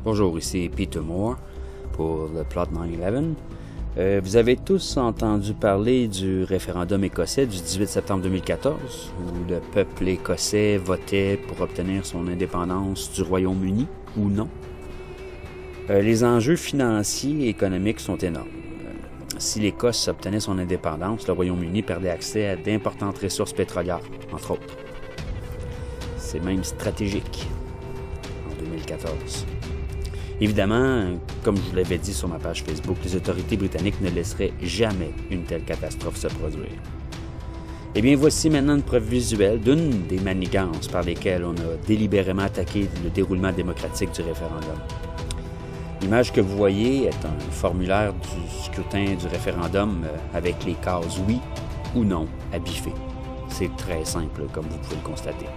Bonjour, ici Peter Moore pour le Plot 9/11. Vous avez tous entendu parler du référendum écossais du 18 septembre 2014, où le peuple écossais votait pour obtenir son indépendance du Royaume-Uni ou non. Les enjeux financiers et économiques sont énormes. Si l'Écosse obtenait son indépendance, le Royaume-Uni perdait accès à d'importantes ressources pétrolières, entre autres. C'est même stratégique en 2014. Évidemment, comme je vous l'avais dit sur ma page Facebook, les autorités britanniques ne laisseraient jamais une telle catastrophe se produire. Eh bien, voici maintenant une preuve visuelle d'une des manigances par lesquelles on a délibérément attaqué le déroulement démocratique du référendum. L'image que vous voyez est un formulaire du scrutin du référendum avec les cases oui ou non à biffer. C'est très simple, comme vous pouvez le constater.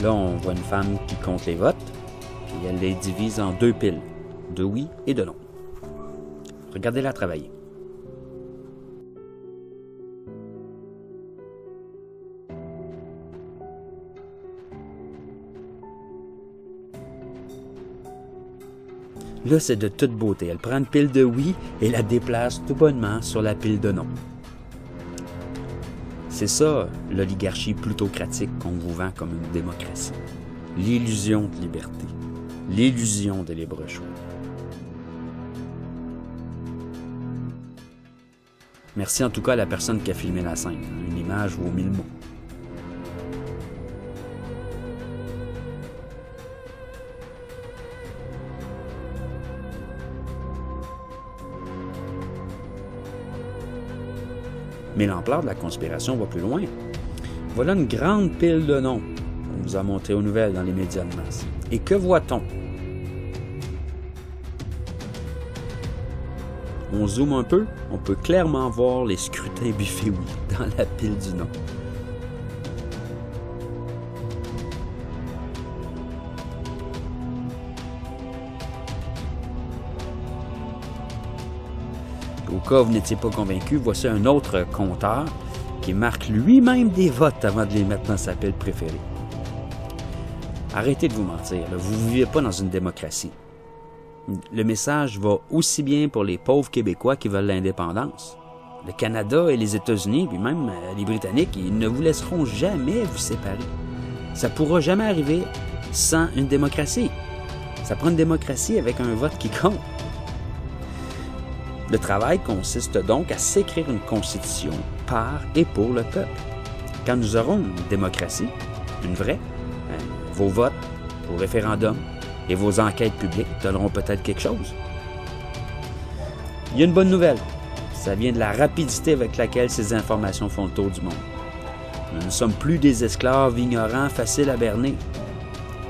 Là, on voit une femme qui compte les votes. Et elle les divise en deux piles, de oui et de non. Regardez-la travailler. Là, c'est de toute beauté. Elle prend une pile de oui et la déplace tout bonnement sur la pile de non. C'est ça, l'oligarchie plutocratique qu'on vous vend comme une démocratie. L'illusion de liberté. L'illusion de libre choix. Merci en tout cas à la personne qui a filmé la scène. Une image vaut 1000 mots. Mais l'ampleur de la conspiration va plus loin. Voilà une grande pile de noms. On nous a montré aux nouvelles dans les médias de masse. Et que voit-on? On zoome un peu, on peut clairement voir les scrutins biffés oui dans la pile du non. Au cas où vous n'étiez pas convaincu, voici un autre compteur qui marque lui-même des votes avant de les mettre dans sa pile préférée. Arrêtez de vous mentir, vous ne vivez pas dans une démocratie. Le message va aussi bien pour les pauvres Québécois qui veulent l'indépendance. Le Canada et les États-Unis, puis même les Britanniques, ils ne vous laisseront jamais vous séparer. Ça ne pourra jamais arriver sans une démocratie. Ça prend une démocratie avec un vote qui compte. Le travail consiste donc à s'écrire une constitution par et pour le peuple. Quand nous aurons une démocratie, une vraie, vos votes, vos référendums et vos enquêtes publiques donneront peut-être quelque chose. Il y a une bonne nouvelle. Ça vient de la rapidité avec laquelle ces informations font le tour du monde. Nous ne sommes plus des esclaves ignorants faciles à berner.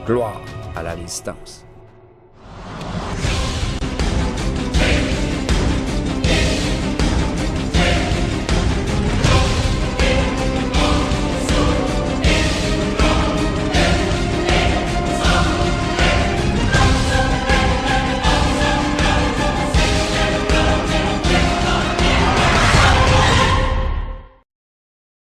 Gloire à la résistance.